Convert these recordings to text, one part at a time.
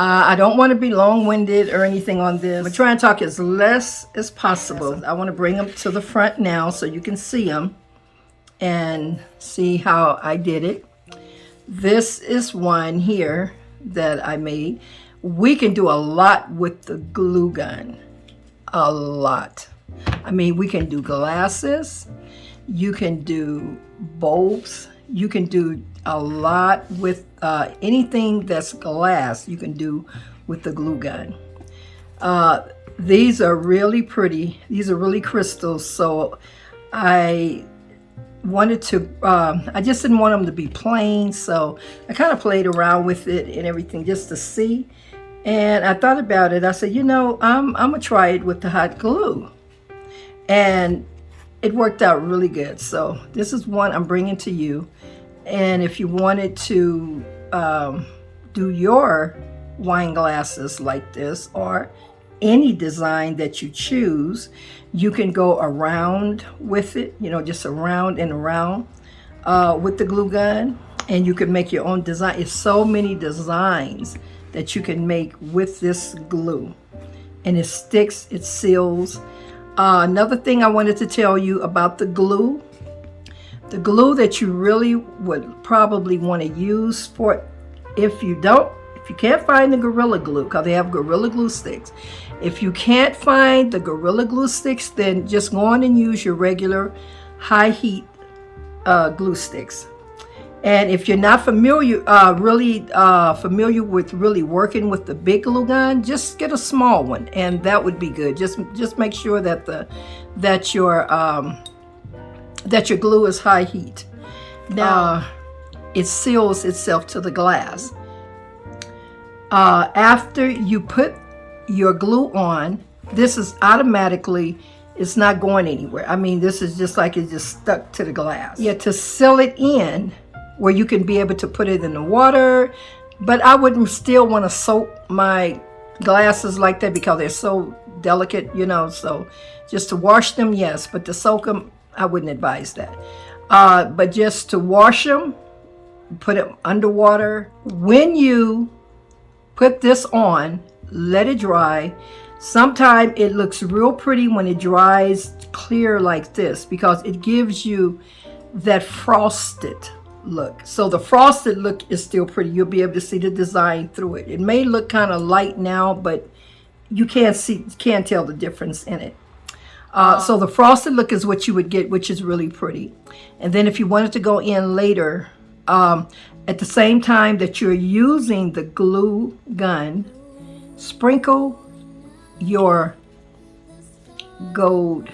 I don't want to be long-winded or anything on this. I'm trying to talk as less as possible. I want to bring them to the front now so you can see them and see how I did it. This is one here that I made. We can do a lot with the glue gun. A lot. I mean, we can do glasses. You can do bulbs. You can do a lot with anything that's glass. You can do with the glue gun. These are really pretty. These are really crystals. So I wanted to, I just didn't want them to be plain. So I kind of played around with it and everything just to see. And I thought about it. I said, you know, I'm going to try it with the hot glue. And it worked out really good. So this is one I'm bringing to you. And if you wanted to do your wine glasses like this or any design that you choose, you can go around with it, you know, just around and around with the glue gun, and you can make your own design. It's so many designs that you can make with this glue, and it sticks, it seals. Another thing I wanted to tell you about the glue that you really would probably want to use for it, if you can't find the Gorilla Glue, because they have Gorilla Glue sticks. If you can't find the Gorilla Glue sticks, then just go on and use your regular high heat glue sticks. And if you're not familiar, familiar with really working with the big glue gun, just get a small one, and that would be good. Just make sure that your glue is high heat. Now, it seals itself to the glass. After you put your glue on, this is automatically, it's not going anywhere. I mean, this is just like it's just stuck to the glass. Yeah, to seal it in where you can be able to put it in the water, but I wouldn't still want to soak my glasses like that because they're so delicate, you know, so just to wash them, yes, but to soak them, I wouldn't advise that. But just to wash them, put them underwater. When you put this on, let it dry. Sometimes it looks real pretty when it dries clear like this because it gives you that frosted look. So the frosted look is still pretty. You'll be able to see the design through it. It may look kind of light now, but you can't tell the difference in it. So the frosted look is what you would get, which is really pretty. And then if you wanted to go in later, at the same time that you're using the glue gun, sprinkle your gold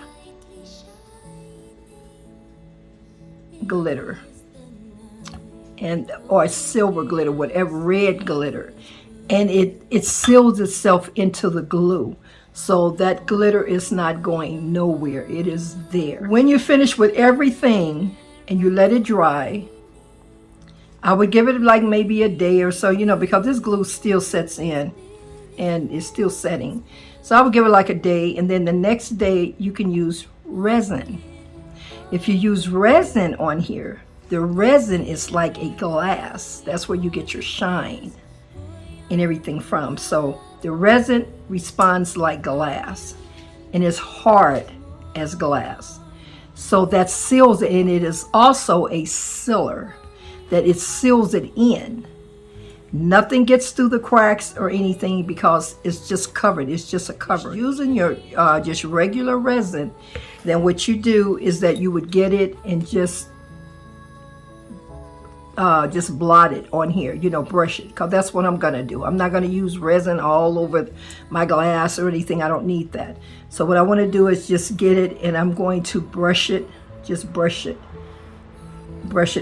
glitter or silver glitter, whatever, red glitter, and it seals itself into the glue. So that glitter is not going nowhere. It is there. When you finish with everything and you let it dry, I would give it like maybe a day or so, you know, because this glue still sets in and is still setting. So I would give it like a day, and then the next day you can use resin. If you use resin on here, the resin is like a glass. That's where you get your shine and everything from. So the resin responds like glass and is hard as glass. So that seals it, and it is also a sealer, that it seals it in. Nothing gets through the cracks or anything because it's just covered. It's just a cover. Using your just regular resin, then what you do is that you would get it and just blot it on here, you know, brush it, because that's what I'm gonna do. I'm not gonna use resin all over my glass or anything. I don't need that. So what I want to do is just get it, and I'm going to brush it, just brush it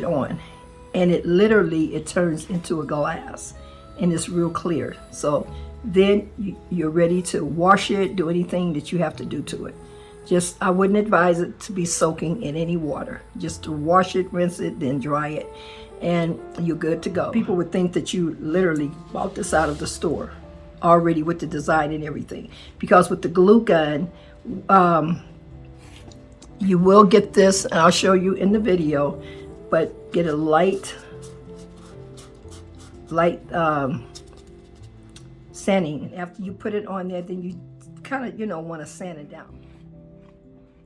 on, and it literally, it turns into a glass and it's real clear. So then you're ready to wash it, do anything that you have to do to it. Just, I wouldn't advise it to be soaking in any water. Just to wash it, rinse it, then dry it, and you're good to go. People would think that you literally bought this out of the store already with the design and everything, because with the glue gun, you will get this, and I'll show you in the video, but get a light sanding. After you put it on there, then you kind of, want to sand it down.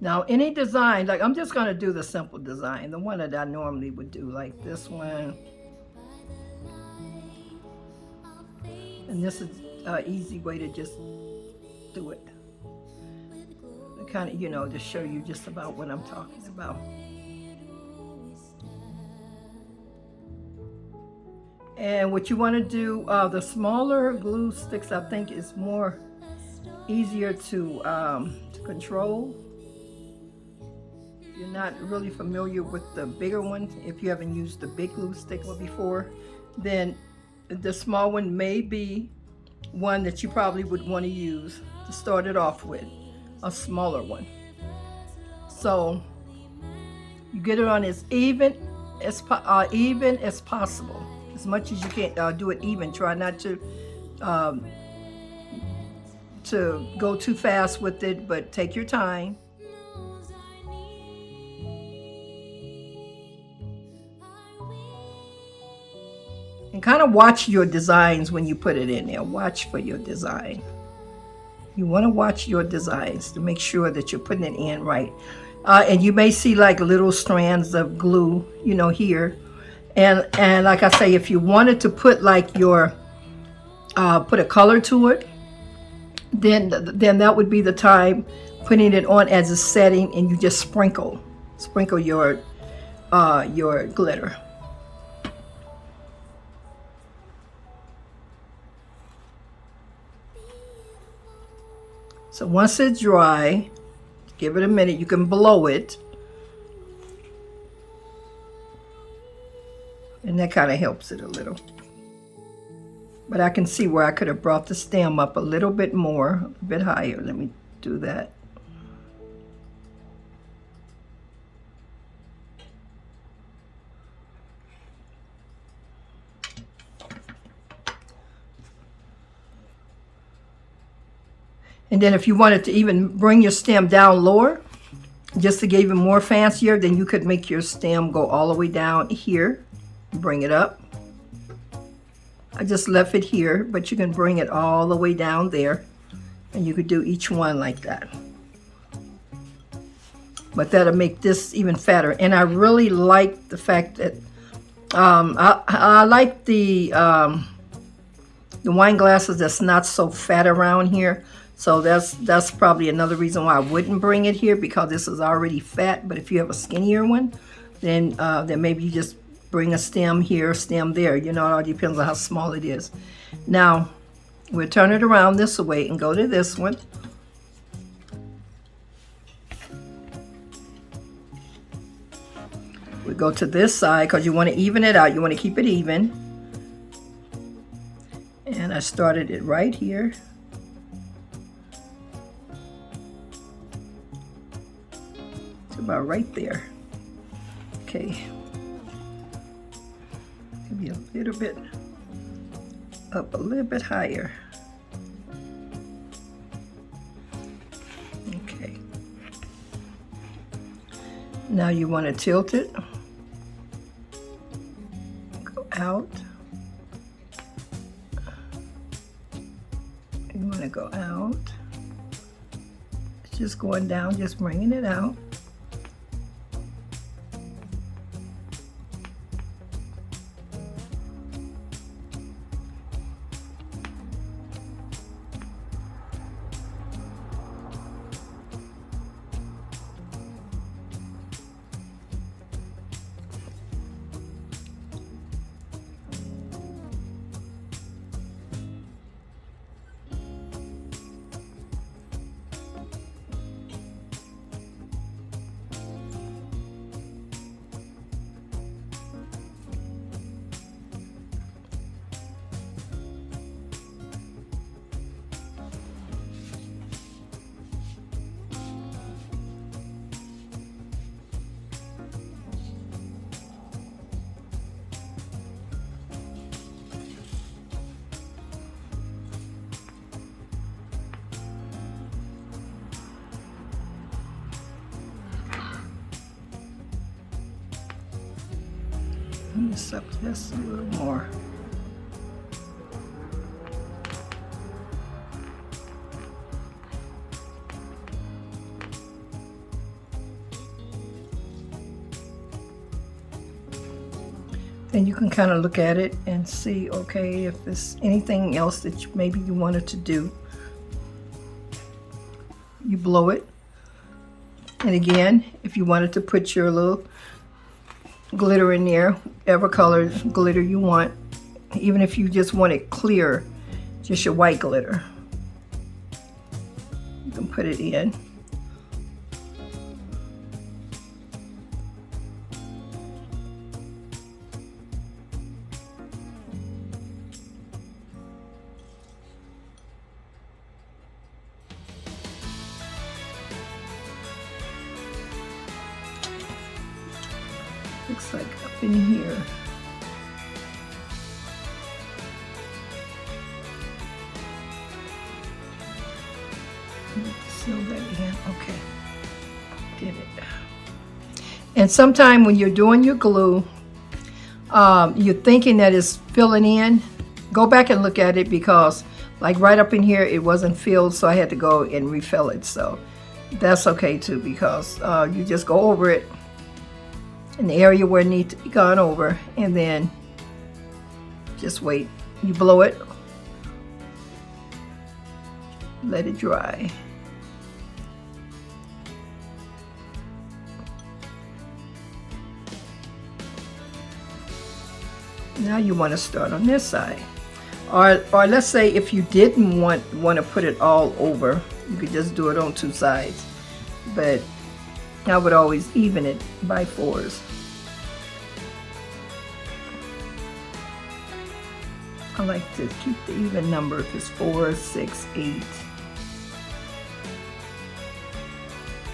Now, any design, like I'm just going to do the simple design, the one that I normally would do, like this one. And this is an easy way to just do it. Kind of, to show you just about what I'm talking about. And what you want to do, the smaller glue sticks, I think, is more easier to control. If you're not really familiar with the bigger ones, if you haven't used the big glue sticks before, then the small one may be one that you probably would want to use to start it off with, a smaller one. So you get it on as even as possible. As much as you can, do it even. Try not to go too fast with it, but take your time. And kind of watch your designs when you put it in there. Watch for your design. You want to watch your designs to make sure that you're putting it in right. And you may see like little strands of glue, here. And like I say, if you wanted to put like your, put a color to it, then that would be the time putting it on as a setting, and you just sprinkle your glitter. So once it's dry, give it a minute. You can blow it. And that kind of helps it a little. But I can see where I could have brought the stem up a little bit more, a bit higher. Let me do that. And then if you wanted to even bring your stem down lower, just to get even more fancier, then you could make your stem go all the way down here. Bring it up. I just left it here, but you can bring it all the way down there, and you could do each one like that. But that'll make this even fatter. And I really like the fact that I like the wine glasses that's not so fat around here. So that's probably another reason why I wouldn't bring it here, because this is already fat. But if you have a skinnier one, then maybe you just bring a stem here, a stem there. It all depends on how small it is. Now, we'll turn it around this way and go to this one. We go to this side because you want to even it out. You want to keep it even. And I started it right here. It's about right there. Okay. Maybe a little bit up, a little bit higher. Okay. Now you want to tilt it. Go out. You want to go out. It's just going down, just bringing it out. Just up this a little more. And you can kind of look at it and see, okay, if there's anything else that maybe you wanted to do. You blow it. And again, if you wanted to put your little glitter in there, whatever color glitter you want, even if you just want it clear, just your white glitter, you can put it in. Looks like up in here. Seal that in. Okay, did it. And sometime when you're doing your glue, you're thinking that it's filling in, go back and look at it, because like right up in here it wasn't filled, so I had to go and refill it. So that's okay too, because you just go over it in the area where it needs to be gone over, and then just wait. You blow it, let it dry. Now you want to start on this side, or let's say if you didn't want to put it all over, you could just do it on two sides, but I would always even it by 4s. I like to keep the even number if it's 4, 6, 8.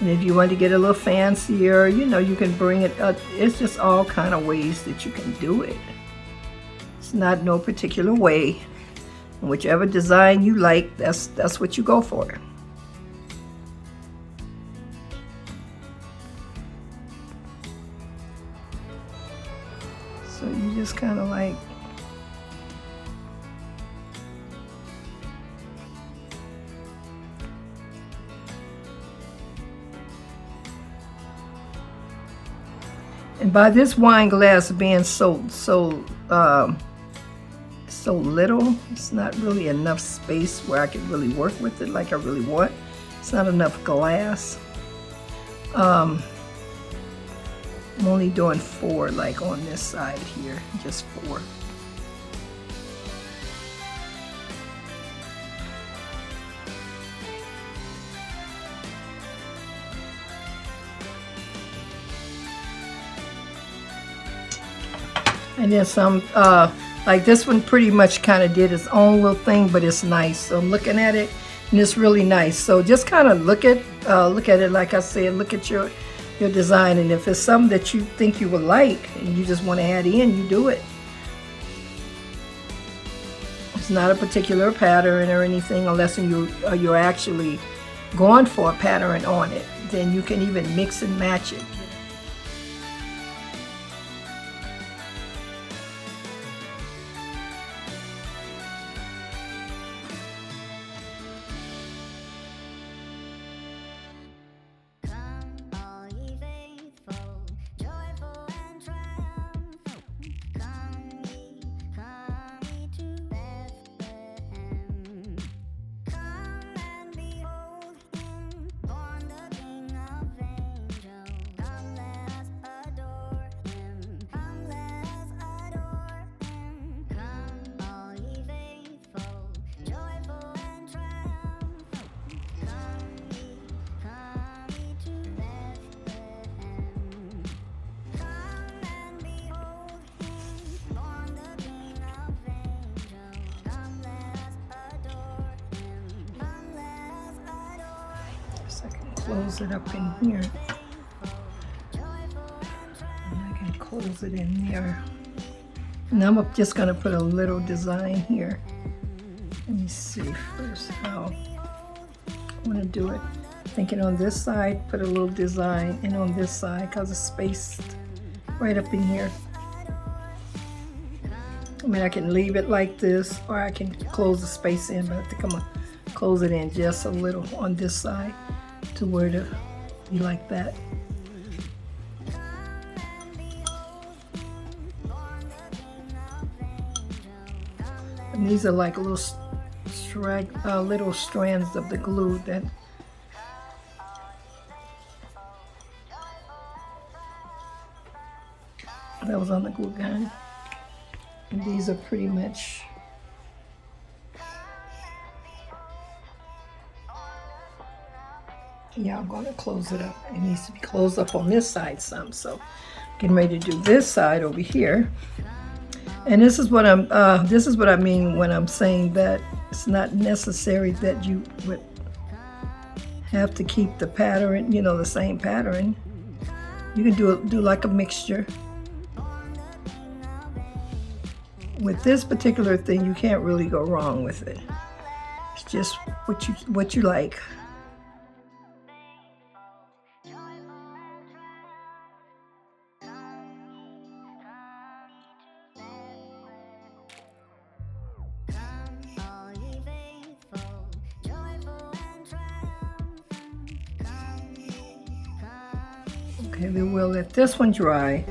And if you want to get a little fancier, you know, you can bring it up. It's just all kind of ways that you can do it. It's not no particular way. And whichever design you like, that's what you go for. So you just kind of like and by this wine glass being so little, it's not really enough space where I can really work with it like I really want. It's not enough glass. I'm only doing 4, like on this side here, just 4. And then some, like this one pretty much kind of did its own little thing, but it's nice. So I'm looking at it and it's really nice. So just kind of look at it, like I said, look at your design, and if it's something that you think you would like and you just want to add in, you do it. It's not a particular pattern or anything, unless you're actually going for a pattern on it. Then you can even mix and match it. Close it up in here, and I can close it in there. And I'm just going to put a little design here. Let me see first how I want to do it. Thinking on this side, put a little design, and on this side, because it's spaced right up in here. I mean, I can leave it like this, or I can close the space in, but I think I'm going to close it in just a little on this side, to where to be like that. And these are like little little strands of the glue that was on the glue gun. And these are pretty much yeah, I'm going to close it up. It needs to be closed up on this side some. So getting ready to do this side over here. And this is what I mean when I'm saying that it's not necessary that you would have to keep the pattern, you know, the same pattern. You can do like a mixture. With this particular thing, you can't really go wrong with it. It's just what you like. Okay, then we'll let this one dry.